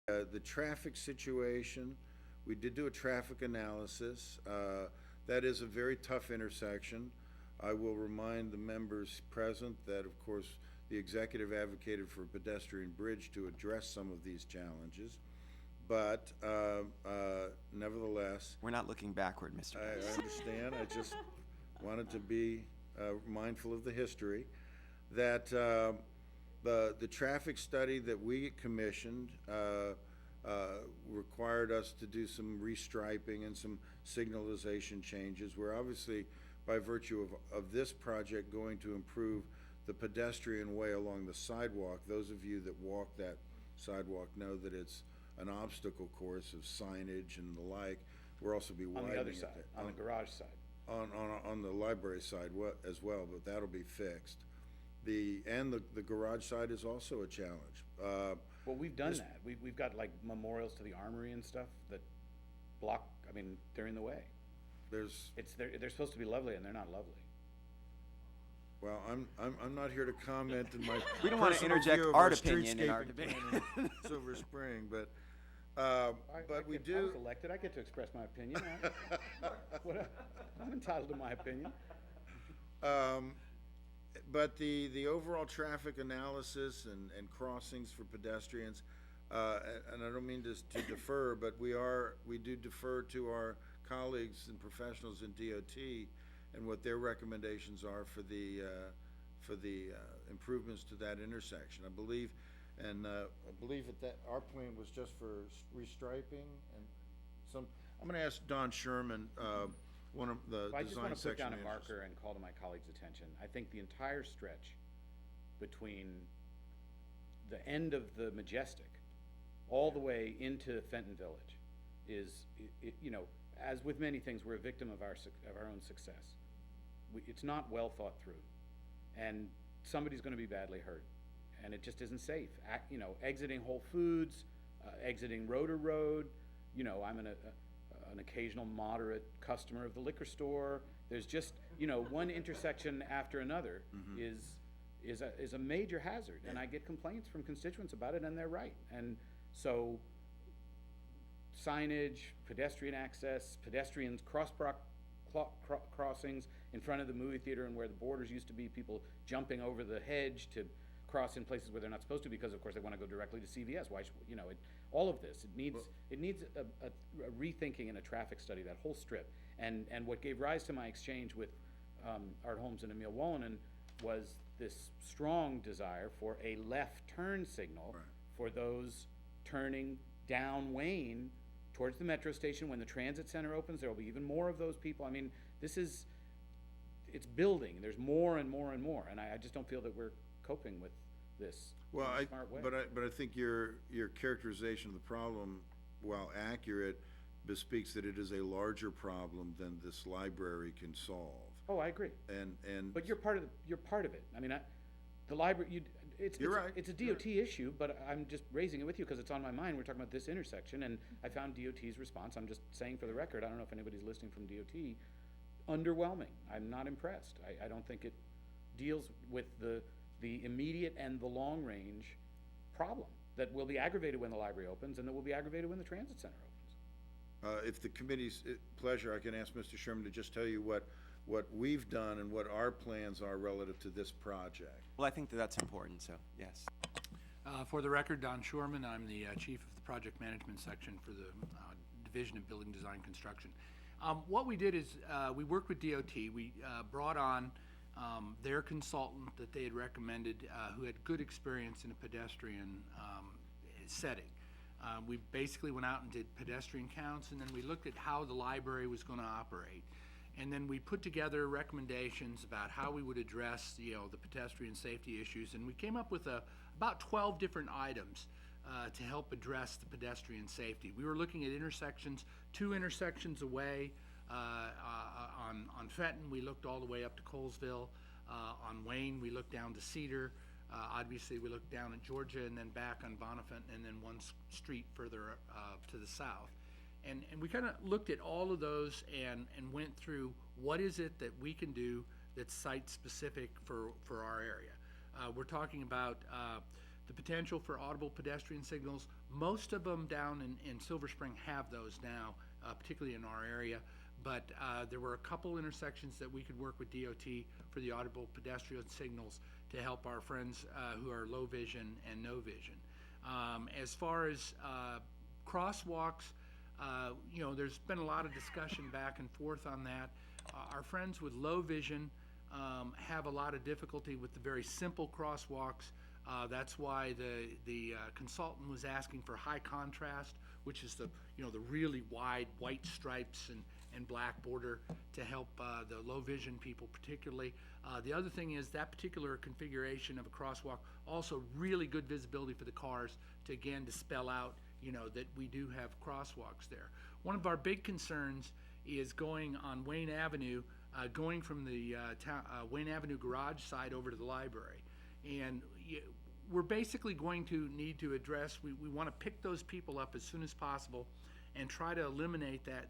The traffic situation, we did do a traffic analysis. That is a very tough intersection. I will remind the members present that, of course, the executive advocated for a pedestrian bridge to address some of these challenges. But nevertheless, We're not looking backward, Mr. I understand. I just wanted to be mindful of the history. That the traffic study that we commissioned required us to do some restriping and some signalization changes. We're obviously, by virtue of this project, going to improve the pedestrian way along the sidewalk. Those of you that walk that sidewalk know that it's an obstacle course of signage and the like. We'll also be widening On the other it side, there. on the garage side. On the library side as well, but that'll be fixed. The garage side is also a challenge. Well, we've done that. We've got like memorials to the armory and stuff that block, I mean, they're in the way. They're supposed to be lovely and they're not lovely. Well, I'm not here to comment in my We don't want to personal interject view of art opinion in our streetscaping debate. plan in Silver Spring, but we I do. was elected, I get to express my opinion. I'm entitled to my opinion. But the overall traffic analysis and crossings for pedestrians, and I don't mean to defer, but we do defer to our colleagues and professionals in DOT and what their recommendations are for the improvements to that intersection. I believe that our plan was just for restriping and some. I'm going to ask Don Sherman, one of the I just want design to put section down a managers. marker and call to my colleague's attention. I think the entire stretch between the end of the Majestic all the way into Fenton Village is, you know, as with many things, we're a victim of our own success. It's not well thought through, and somebody's going to be badly hurt, and it just isn't safe. You know, exiting Whole Foods, exiting Rotor Road. You know, I'm an occasional moderate customer of the liquor store. There's just, you know, one intersection after another is a major hazard, and I get complaints from constituents about it, and they're right. And so signage, pedestrian access, pedestrians crossings in front of the movie theater and where the borders used to be, people jumping over the hedge to cross in places where they're not supposed to because of course they want to go directly to CVS. Why should, you know, all of this, it needs a rethinking and a traffic study, that whole strip. And what gave rise to my exchange with Art Holmes and Emil Wolonin was this strong desire for a left turn signal for those turning down Wayne towards the metro station. When the transit center opens, there will be even more of those people. I mean, it's building. There's more and more and more, and I just don't feel that we're coping with this in a smart way. But I think your characterization of the problem, while accurate, bespeaks that it is a larger problem than this library can solve. Oh, I agree. But you're part of it. I mean, the library. You're right. It's a DOT issue, but I'm just raising it with you because it's on my mind. We're talking about this intersection, and I found DOT's response. I'm just saying for the record. I don't know if anybody's listening from DOT. Underwhelming. I'm not impressed. I don't think it deals with the immediate and the long range problem that will be aggravated when the library opens and that will be aggravated when the transit center opens. If the committee's pleasure, I can ask Mr. Sherman to just tell you what we've done and what our plans are relative to this project. Well, I think that's important, so yes. For the record, Don Shorman, I'm the chief of the project management section for the Division of Building Design Construction. What we did is we worked with DOT. We brought on their consultant that they had recommended who had good experience in a pedestrian setting. We basically went out and did pedestrian counts, and then we looked at how the library was going to operate. And then we put together recommendations about how we would address, you know, the pedestrian safety issues, and we came up with about 12 different items to help address the pedestrian safety. We were looking at intersections, 2 intersections away. On Fenton, we looked all the way up to Colesville. On Wayne, we looked down to Cedar. Obviously, we looked down at Georgia and then back on Bonifant and then one street further to the south. And we kind of looked at all of those and went through what is it that we can do that's site-specific for our area. We're talking about the potential for audible pedestrian signals, Most of them down in Silver Spring have those now, particularly in our area. But there were a couple intersections that we could work with DOT for the audible pedestrian signals to help our friends who are low vision and no vision. As far as crosswalks, there's been a lot of discussion back and forth on that. Our friends with low vision have a lot of difficulty with the very simple crosswalks. That's why the consultant was asking for high contrast, which is the really wide white stripes and black border to help the low vision people particularly. The other thing is that particular configuration of a crosswalk also really good visibility for the cars to spell out that we do have crosswalks there. One of our big concerns is going on Wayne Avenue, going from the Wayne Avenue garage side over to the library. And we're basically going to need to address, we want to pick those people up as soon as possible and try to eliminate that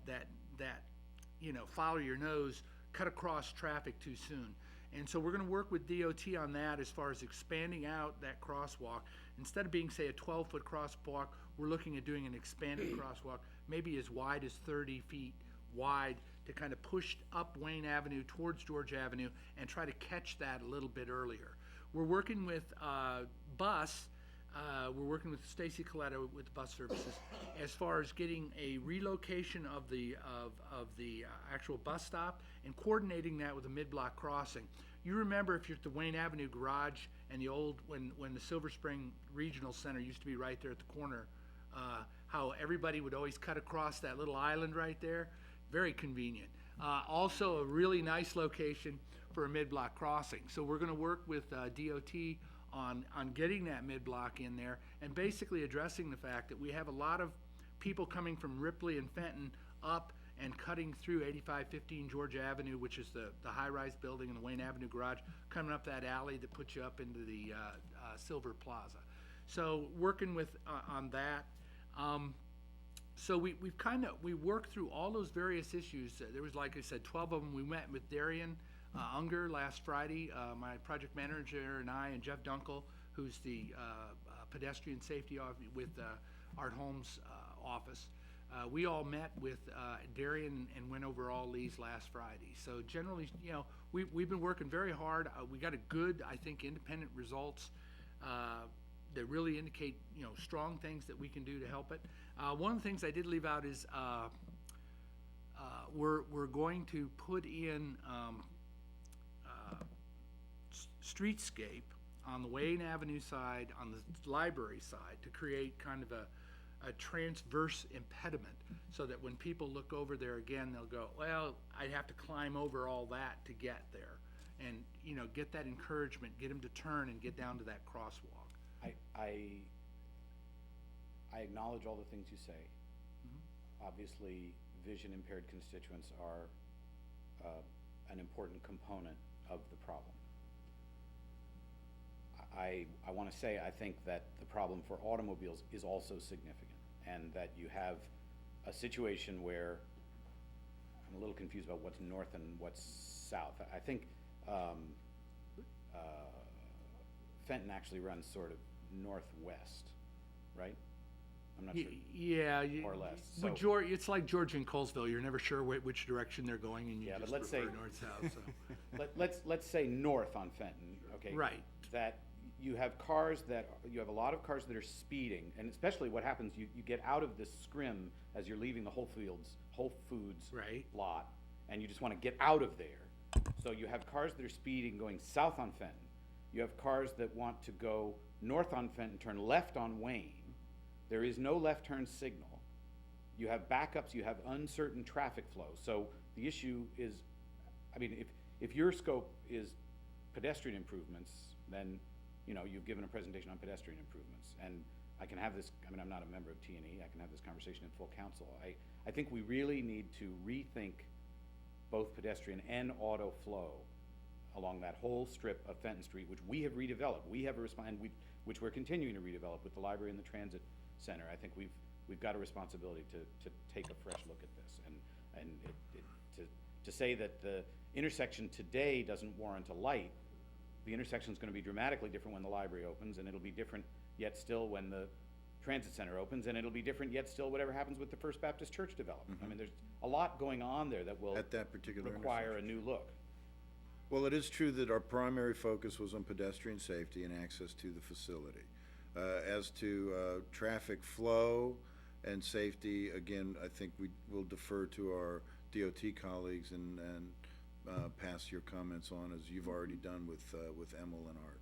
follow your nose, cut across traffic too soon. And so we're going to work with DOT on that as far as expanding out that crosswalk. Instead of being, say, a 12-foot crosswalk, we're looking at doing an expanded crosswalk, maybe as wide as 30 feet wide, to kind of push up Wayne Avenue towards George Avenue and try to catch that a little bit earlier. We're working with bus. We're working with Stacy Coletta with bus services as far as getting a relocation of the actual bus stop and coordinating that with a mid-block crossing. You remember if you're at the Wayne Avenue garage and the old when the Silver Spring Regional Center used to be right there at the corner, how everybody would always cut across that little island right there. Very convenient. Also a really nice location for a mid-block crossing. So we're going to work with DOT on getting that mid-block in there and basically addressing the fact that we have a lot of people coming from Ripley and Fenton up and cutting through 8515 George Avenue, which is the high-rise building, and the Wayne Avenue garage, coming up that alley that puts you up into the Silver Plaza. So working with on that. So we worked through all those various issues. There was, like I said, 12 of them. We met with Darian Unger last Friday, my project manager and I, and Jeff Dunkel, who's the pedestrian safety with Art Holmes' office. We all met with Darian and went over all these last Friday. So generally, we've been working very hard. We got a good, I think, independent results that really indicate, strong things that we can do to help it. One of the things I did leave out is we're going to put in streetscape on the Wayne Avenue side, on the library side, to create kind of a transverse impediment, so that when people look over there again, they'll go, well, I'd have to climb over all that to get there, and get that encouragement, get them to turn and get down to that crosswalk. I acknowledge all the things you say. Mm-hmm. Obviously, vision impaired constituents are an important component of the problem. I want to say I think that the problem for automobiles is also significant, and that you have a situation where I'm a little confused about what's north and what's south. I think Fenton actually runs sort of northwest, right? I'm not sure. Yeah, more or less. But So, it's like George and Colesville. You're never sure which direction they're going, and you Yeah, but just let's prefer say- north-south. So. let's say north on Fenton, okay? Right. That you have a lot of cars that are speeding, and especially what happens, you get out of this scrim as you're leaving the Whole Foods Right. lot, and you just want to get out of there. So you have cars that are speeding going south on Fenton. You have cars that want to go north on Fenton, turn left on Wayne. There is no left turn signal. You have backups, you have uncertain traffic flow. So the issue is, if your scope is pedestrian improvements, then, you've given a presentation on pedestrian improvements. And I can have this, I'm not a member of T&E, I can have this conversation in full council. I think we really need to rethink both pedestrian and auto flow along that whole strip of Fenton Street, which we have redeveloped. We have which we're continuing to redevelop with the library and the transit center. I think we've got a responsibility to take a fresh look at this, and to say that the intersection today doesn't warrant a light. The intersection is going to be dramatically different when the library opens, and it'll be different yet still when the transit center opens, and it'll be different yet still whatever happens with the First Baptist Church development. I mean, there's a lot going on there that will At that particular require a new look. Well, it is true that our primary focus was on pedestrian safety and access to the facility. As to traffic flow and safety, again, I think we will defer to our DOT colleagues and pass your comments on, as you've already done with Emil and Art.